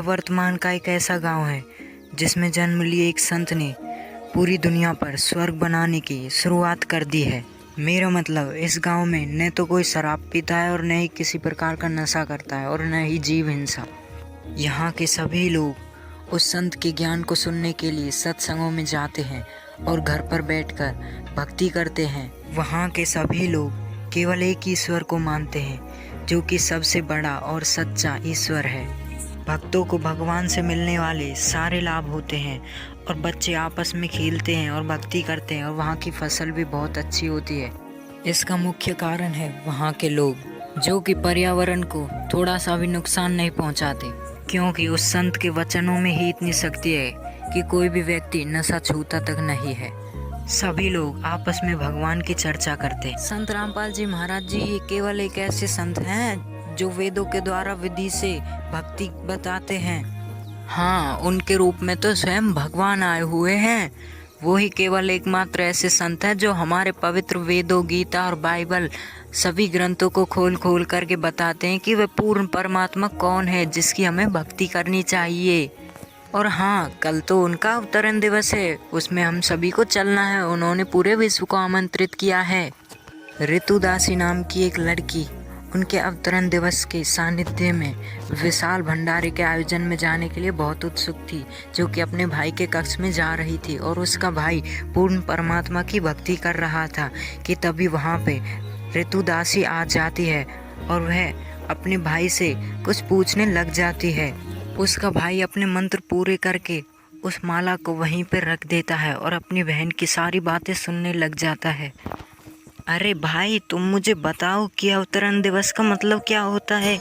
वर्तमान का एक ऐसा गांव है जिसमें जन्म लिए एक संत ने पूरी दुनिया पर स्वर्ग बनाने की शुरुआत कर दी है। मेरा मतलब इस गांव में न तो कोई शराब पीता है और न ही किसी प्रकार का नशा करता है और न ही जीव हिंसा। यहाँ के सभी लोग उस संत के ज्ञान को सुनने के लिए सत्संगों में जाते हैं और घर पर बैठकर भक्ति करते हैं। वहाँ के सभी लोग केवल एक ईश्वर को मानते हैं जो कि सबसे बड़ा और सच्चा ईश्वर है। भक्तों को भगवान से मिलने वाले सारे लाभ होते हैं और बच्चे आपस में खेलते हैं और भक्ति करते हैं और वहाँ की फसल भी बहुत अच्छी होती है। इसका मुख्य कारण है वहाँ के लोग जो कि पर्यावरण को थोड़ा सा भी नुकसान नहीं पहुँचाते, क्योंकि उस संत के वचनों में ही इतनी शक्ति है कि कोई भी व्यक्ति नशा छूता तक नहीं है। सभी लोग आपस में भगवान की चर्चा करते हैं। संत रामपाल जी महाराज जी ये केवल एक ऐसे संत हैं जो वेदों के द्वारा विधि से भक्ति बताते हैं। हाँ, उनके रूप में तो स्वयं भगवान आए हुए हैं। वो ही केवल एकमात्र ऐसे संत हैं जो हमारे पवित्र वेदों, गीता और बाइबल सभी ग्रंथों को खोल खोल करके बताते हैं कि वह पूर्ण परमात्मा कौन है जिसकी हमें भक्ति करनी चाहिए। और हाँ, कल तो उनका अवतरण दिवस है, उसमें हम सभी को चलना है। उन्होंने पूरे विश्व को आमंत्रित किया है। ऋतु दासी नाम की एक लड़की उनके अवतरण दिवस के सानिध्य में विशाल भंडारे के आयोजन में जाने के लिए बहुत उत्सुक थी, जो कि अपने भाई के कक्ष में जा रही थी और उसका भाई पूर्ण परमात्मा की भक्ति कर रहा था कि तभी वहाँ पे ऋतु दासी आ जाती है और वह अपने भाई से कुछ पूछने लग जाती है। उसका भाई अपने मंत्र पूरे करके उस माला को वहीं पर रख देता है और अपनी बहन की सारी बातें सुनने लग जाता है। अरे भाई, तुम मुझे बताओ कि अवतरण दिवस का मतलब क्या होता है?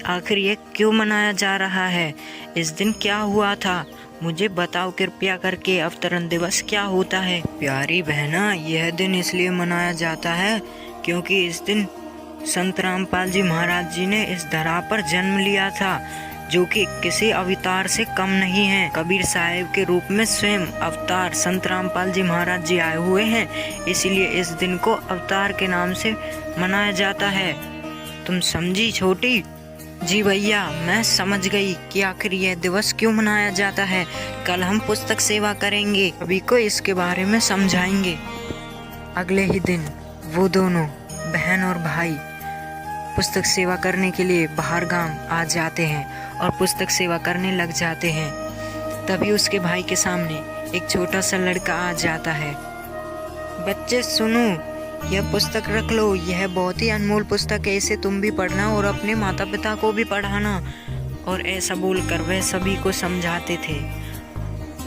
आखिर ये क्यों मनाया जा रहा है? इस दिन क्या हुआ था? मुझे बताओ कृपया करके, अवतरण दिवस क्या होता है? प्यारी बहना, यह दिन इसलिए मनाया जाता है क्योंकि इस दिन संत रामपाल जी महाराज जी ने इस धरा पर जन्म लिया था, जो कि किसी अवतार से कम नहीं है। कबीर साहिब के रूप में स्वयं अवतार संत रामपाल जी महाराज जी आए हुए हैं, इसलिए इस दिन को अवतार के नाम से मनाया जाता है। तुम समझी छोटी? जी भैया, मैं समझ गई कि आखिर यह दिवस क्यों मनाया जाता है। कल हम पुस्तक सेवा करेंगे, सभी को इसके बारे में समझाएंगे। अगले ही दिन वो दोनों बहन और भाई पुस्तक सेवा करने के लिए बाहर गांव आ जाते हैं और पुस्तक सेवा करने लग जाते हैं। तभी उसके भाई के सामने एक छोटा सा लड़का आ जाता है। बच्चे सुनो, यह पुस्तक रख लो, यह बहुत ही अनमोल पुस्तक है, इसे तुम भी पढ़ना और अपने माता पिता को भी पढ़ाना। और ऐसा बोलकर वह सभी को समझाते थे।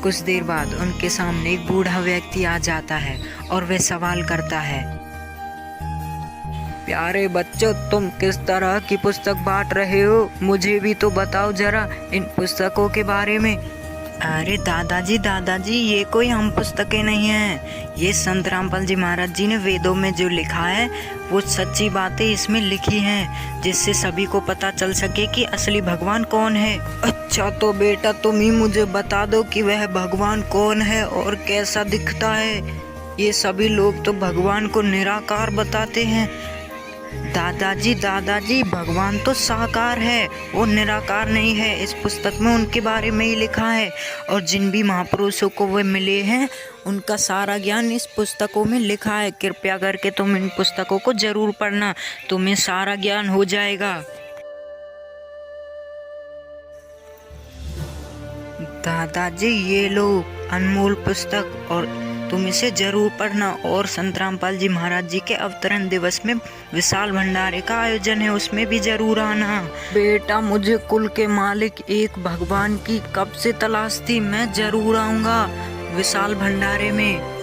कुछ देर बाद उनके सामने एक बूढ़ा व्यक्ति आ जाता है और वह सवाल करता है, प्यारे बच्चों, तुम किस तरह की पुस्तक बांट रहे हो? मुझे भी तो बताओ जरा इन पुस्तकों के बारे में। अरे दादाजी, ये कोई हम पुस्तकें नहीं हैं। ये संत रामपाल जी महाराज जी ने वेदों में जो लिखा है वो सच्ची बातें इसमें लिखी हैं, जिससे सभी को पता चल सके कि असली भगवान कौन है। अच्छा, तो बेटा तुम ही मुझे बता दो कि वह भगवान कौन है और कैसा दिखता है। ये सभी लोग तो भगवान को निराकार बताते हैं। दादाजी, भगवान तो साकार है, वो निराकार नहीं है। इस पुस्तक में उनके बारे में ही लिखा है और जिन भी महापुरुषों को वे मिले हैं उनका सारा ज्ञान इस पुस्तकों में लिखा है। कृपया करके तुम इन पुस्तकों को जरूर पढ़ना, तुम्हें सारा ज्ञान हो जाएगा। दादाजी, ये लो अनमोल पुस्तक और तुम इसे जरूर पढ़ना। और संत रामपाल जी महाराज जी के अवतरण दिवस में विशाल भंडारे का आयोजन है, उसमें भी जरूर आना। बेटा, मुझे कुल के मालिक एक भगवान की कब से तलाश थी, मैं जरूर आऊंगा विशाल भंडारे में।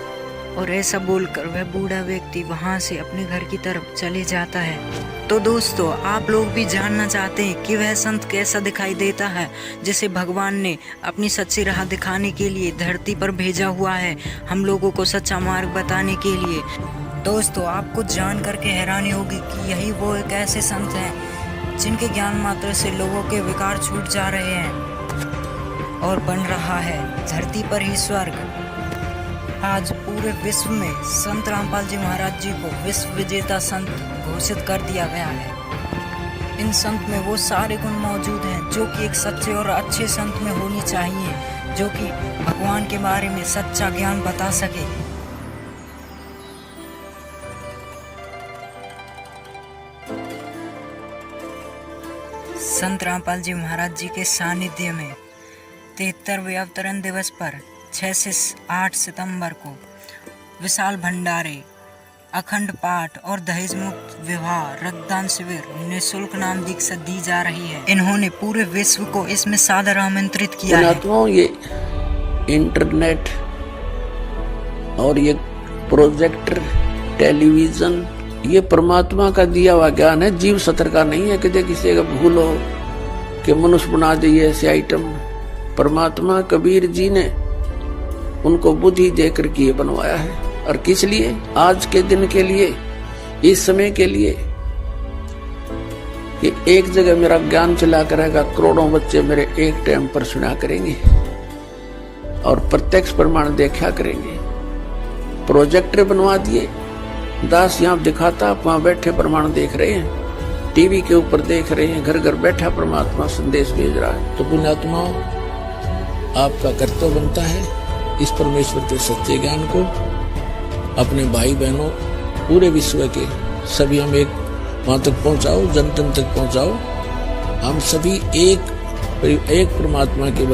और ऐसा बोलकर वह बूढ़ा व्यक्ति वहां से अपने घर की तरफ चले जाता है। तो दोस्तों, आप लोग भी जानना चाहते हैं कि वह संत कैसा दिखाई देता है जिसे भगवान ने अपनी सच्ची राह दिखाने के लिए धरती पर भेजा हुआ है, हम लोगों को सच्चा मार्ग बताने के लिए। दोस्तों, आपको जान करके हैरानी होगी कि यही वो एक ऐसे संत हैं जिनके ज्ञान मात्र से लोगों के विकार छूट जा रहे हैं और बन रहा है धरती पर ही स्वर्ग। आज पूरे विश्व में संत रामपाल जी महाराज जी को विश्व विजेता संत घोषित कर दिया गया है। इन संत में वो सारे गुण मौजूद हैं जो कि एक सच्चे और अच्छे संत में होनी चाहिए, जो कि भगवान के बारे में सच्चा ज्ञान बता सके। संत रामपाल जी महाराज जी के सानिध्य में 73वें अवतरण दिवस पर 6 से 8 सितंबर को विशाल भंडारे, अखंड पाठ और दहेज मुक्त विवाह रक्तदान शिविर निःशुल्क नाम दीक्षा दी जा रही है। इन्होंने पूरे विश्व को इसमें सादर आमंत्रित किया है। ये इंटरनेट और ये प्रोजेक्टर, टेलीविजन, ये परमात्मा का दिया हुआ ज्ञान है, जीव सत्र का नहीं है। कि किसी का भूल हो कि मनुष्य बना दे ऐसे आइटम। परमात्मा कबीर जी ने उनको बुद्धि देकर के ये बनवाया है। और किस लिए? आज के दिन के लिए, इस समय के लिए, कि एक जगह मेरा ज्ञान चला करेगा, करोड़ों बच्चे मेरे एक टाइम पर सुना करेंगे और प्रत्यक्ष प्रमाण देखा करेंगे। प्रोजेक्टर बनवा दिए, दास यहाँ दिखाता, आप वहां बैठे प्रमाण देख रहे हैं, टीवी के ऊपर देख रहे हैं, घर घर बैठा परमात्मा संदेश भेज रहा है। तो पुण्यात्मा, आपका कर्तव्य बनता है इस परमेश्वर के सच्चे ज्ञान को अपने भाई बहनों, पूरे विश्व के सभी हम एक वहां तक पहुंचाओ, जन जन तक पहुंचाओ। हम सभी एक परमात्मा के